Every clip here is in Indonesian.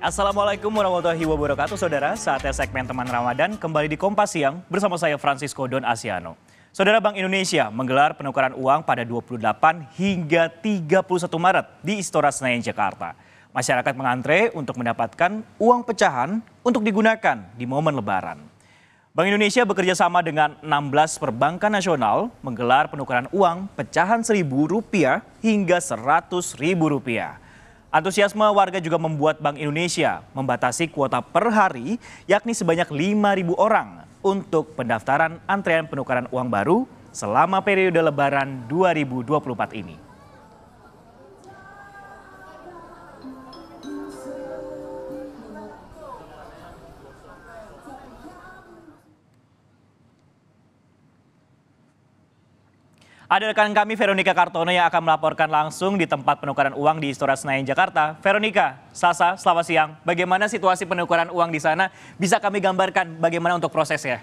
Assalamualaikum warahmatullahi wabarakatuh, saudara. Saatnya segmen Teman Ramadan kembali di Kompas Siang bersama saya Francisco Don Asiano. Saudara, Bank Indonesia menggelar penukaran uang pada 28 hingga 31 Maret di Istora Senayan, Jakarta. Masyarakat mengantre untuk mendapatkan uang pecahan untuk digunakan di momen Lebaran. Bank Indonesia bekerja sama dengan 16 perbankan nasional menggelar penukaran uang pecahan Rp1.000 hingga Rp100.000. Antusiasme warga juga membuat Bank Indonesia membatasi kuota per hari, yakni sebanyak 5.000 orang untuk pendaftaran antrean penukaran uang baru selama periode Lebaran 2024 ini. Ada rekan kami Veronica Kartono yang akan melaporkan langsung di tempat penukaran uang di Istora Senayan, Jakarta. Veronica, Sasa, selamat siang. Bagaimana situasi penukaran uang di sana? Bisa kami gambarkan bagaimana untuk prosesnya?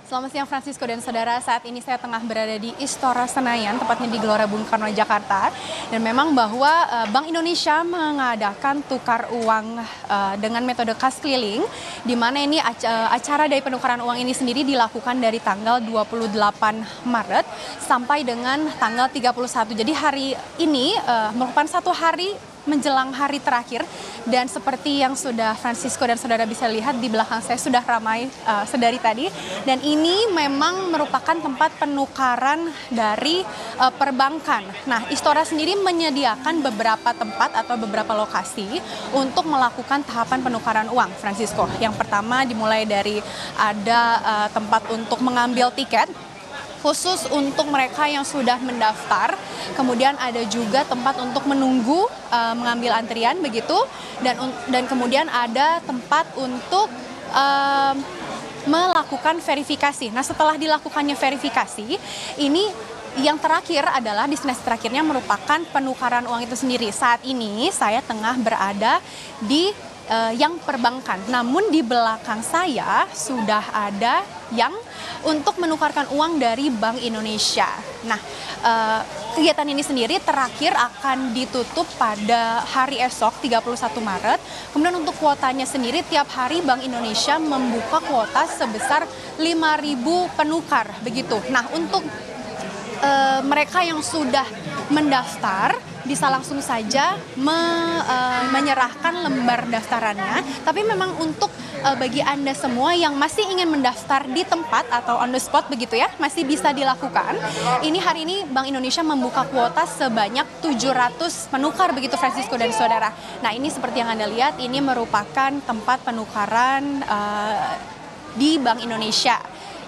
Selamat siang Francisco dan saudara, saat ini saya tengah berada di Istora Senayan, tepatnya di Gelora Bung Karno, Jakarta. Dan memang bahwa Bank Indonesia mengadakan tukar uang dengan metode kas keliling, di mana ini acara dari penukaran uang ini sendiri dilakukan dari tanggal 28 Maret sampai dengan tanggal 31. Jadi hari ini merupakan satu hari menjelang hari terakhir, dan seperti yang sudah Francisco dan saudara bisa lihat di belakang saya sudah ramai sedari tadi, dan ini memang merupakan tempat penukaran dari perbankan. Nah, Istora sendiri menyediakan beberapa tempat atau beberapa lokasi untuk melakukan tahapan penukaran uang, Francisco. Yang pertama dimulai dari ada tempat untuk mengambil tiket khusus untuk mereka yang sudah mendaftar, kemudian ada juga tempat untuk menunggu mengambil antrian begitu, dan kemudian ada tempat untuk melakukan verifikasi. Nah, setelah dilakukannya verifikasi, ini yang terakhir adalah destinasi terakhirnya merupakan penukaran uang itu sendiri. Saat ini saya tengah berada di yang perbankan, namun di belakang saya sudah ada yang untuk menukarkan uang dari Bank Indonesia. Nah, kegiatan ini sendiri terakhir akan ditutup pada hari esok 31 Maret. Kemudian untuk kuotanya sendiri tiap hari Bank Indonesia membuka kuota sebesar 5.000 penukar begitu. Nah, untuk mereka yang sudah mendaftar bisa langsung saja menyerahkan lembar daftarannya. Tapi memang untuk bagi Anda semua yang masih ingin mendaftar di tempat atau on the spot begitu ya, masih bisa dilakukan. Hari ini Bank Indonesia membuka kuota sebanyak 700 penukar begitu, Francisco dan saudara. Nah, ini seperti yang Anda lihat, ini merupakan tempat penukaran di Bank Indonesia.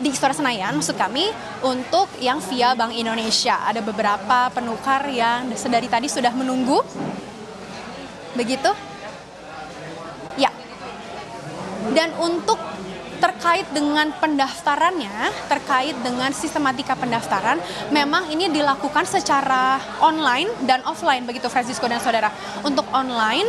Di Istora Senayan, maksud kami, untuk yang via Bank Indonesia. Ada beberapa penukar yang sedari tadi sudah menunggu. Begitu? Ya. Dan untuk terkait dengan pendaftarannya, terkait dengan sistematika pendaftaran, memang ini dilakukan secara online dan offline begitu, Francisco dan saudara. Untuk online,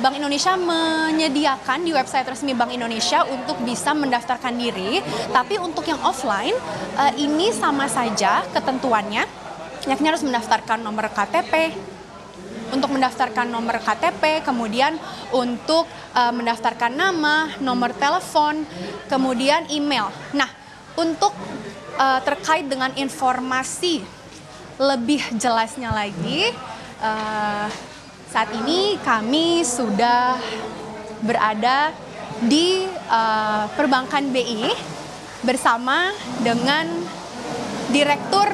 Bank Indonesia menyediakan di website resmi Bank Indonesia untuk bisa mendaftarkan diri, tapi untuk yang offline ini sama saja ketentuannya, yakni harus mendaftarkan nomor KTP. Untuk mendaftarkan nomor KTP, kemudian untuk mendaftarkan nama, nomor telepon, kemudian email. Nah, untuk terkait dengan informasi lebih jelasnya lagi, saat ini kami sudah berada di Perbankan BI bersama dengan Direktur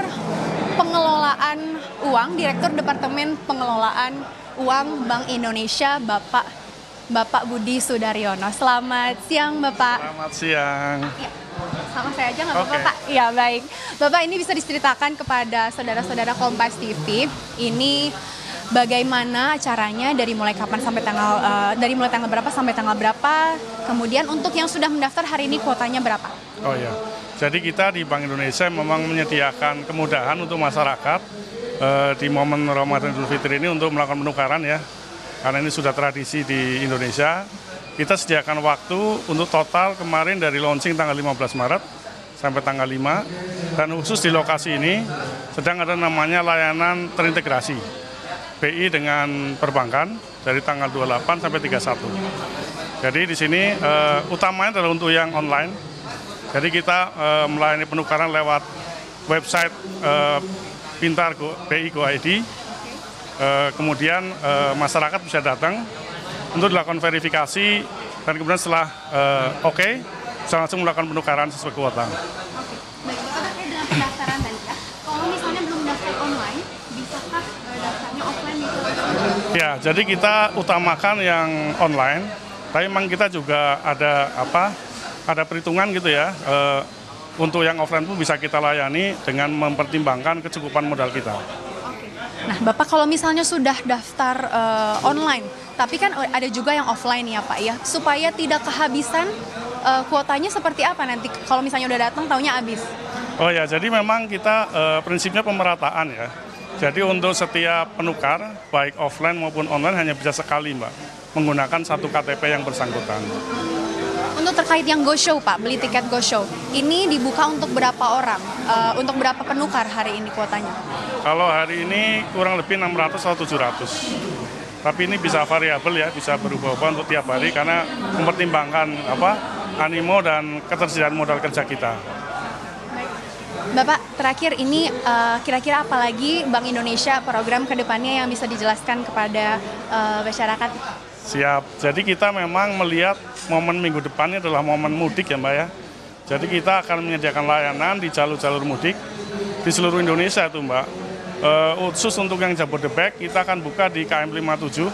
Pengelolaan Uang, Direktur Departemen Pengelolaan Uang Bank Indonesia, Bapak Budi Sudaryono. Selamat siang, Bapak. Selamat siang. Ya, sama saya aja nggak apa-apa, Pak? Ya, baik. Bapak, ini bisa diceritakan kepada saudara-saudara Kompas TV, ini bagaimana acaranya dari mulai kapan sampai dari mulai tanggal berapa sampai tanggal berapa? Kemudian untuk yang sudah mendaftar hari ini kuotanya berapa? Oh ya, jadi kita di Bank Indonesia memang menyediakan kemudahan untuk masyarakat di momen Ramadan Idul Fitri ini untuk melakukan penukaran ya. Karena ini sudah tradisi di Indonesia. Kita sediakan waktu untuk total kemarin dari launching tanggal 15 Maret sampai tanggal 5. Dan khusus di lokasi ini sedang ada namanya layanan terintegrasi BI dengan perbankan dari tanggal 28 sampai 31. Jadi di sini utamanya adalah untuk yang online. Jadi kita melayani penukaran lewat website Pintar BI Go ID. Kemudian masyarakat bisa datang untuk dilakukan verifikasi dan kemudian setelah oke, bisa langsung melakukan penukaran sesuai kuota. Baik, Bapak terkait dengan pendaftaran tadi ya. Kalau misalnya belum daftar online, bisakah daftarnya offline gitu? Ya, jadi kita utamakan yang online, tapi memang kita juga ada perhitungan gitu ya. Untuk yang offline pun bisa kita layani dengan mempertimbangkan kecukupan modal kita. Nah, Bapak kalau misalnya sudah daftar online, tapi kan ada juga yang offline ya Pak ya, supaya tidak kehabisan kuotanya seperti apa nanti kalau misalnya udah datang taunya habis? Oh ya, jadi memang kita prinsipnya pemerataan ya. Jadi untuk setiap penukar, baik offline maupun online hanya bisa sekali Mbak, menggunakan satu KTP yang bersangkutan. Untuk terkait yang Go Show Pak, beli tiket Go Show, ini dibuka untuk berapa orang? Untuk berapa penukar hari ini kuotanya? Kalau hari ini kurang lebih 600 atau 700. Tapi ini bisa variabel ya, bisa berubah-ubah untuk tiap hari karena mempertimbangkan animo dan ketersediaan modal kerja kita. Bapak, terakhir ini kira-kira apa lagi Bank Indonesia program ke depannya yang bisa dijelaskan kepada masyarakat? Siap. Jadi kita memang melihat momen minggu depan ini adalah momen mudik ya Mbak ya. Jadi kita akan menyediakan layanan di jalur-jalur mudik di seluruh Indonesia itu Mbak. Khusus untuk yang Jabodebek kita akan buka di KM 57,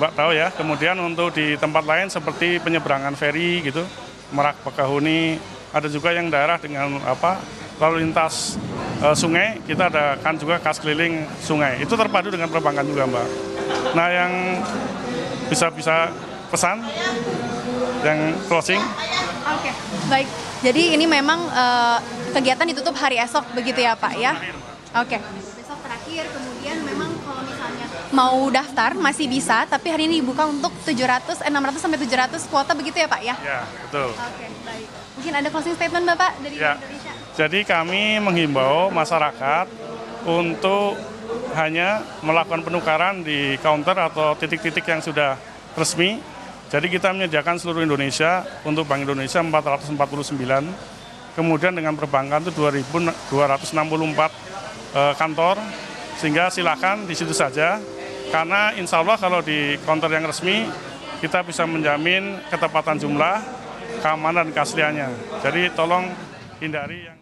Mbak tahu ya. Kemudian untuk di tempat lain seperti penyeberangan feri gitu, Merak Bakahuni, ada juga yang daerah dengan lalu lintas sungai, kita adakan juga kas keliling sungai. Itu terpadu dengan perbankan juga Mbak. Nah yang bisa pesan, yang closing. Oke, baik. Jadi ini memang kegiatan ditutup hari esok begitu ya Pak ya? Oke. Besok terakhir, kemudian memang kalau misalnya mau daftar masih bisa, tapi hari ini dibuka untuk 600 sampai 700 kuota begitu ya Pak ya? Ya, betul. Oke, baik. Mungkin ada closing statement Bapak dari Ya. Indonesia? Jadi kami menghimbau masyarakat untuk hanya melakukan penukaran di counter atau titik-titik yang sudah resmi. Jadi kita menyediakan seluruh Indonesia, untuk Bank Indonesia 449, kemudian dengan perbankan itu 2.264 kantor, sehingga silakan di situ saja, karena insya Allah kalau di counter yang resmi, kita bisa menjamin ketepatan jumlah, keamanan dan keasliannya. Jadi tolong hindari yang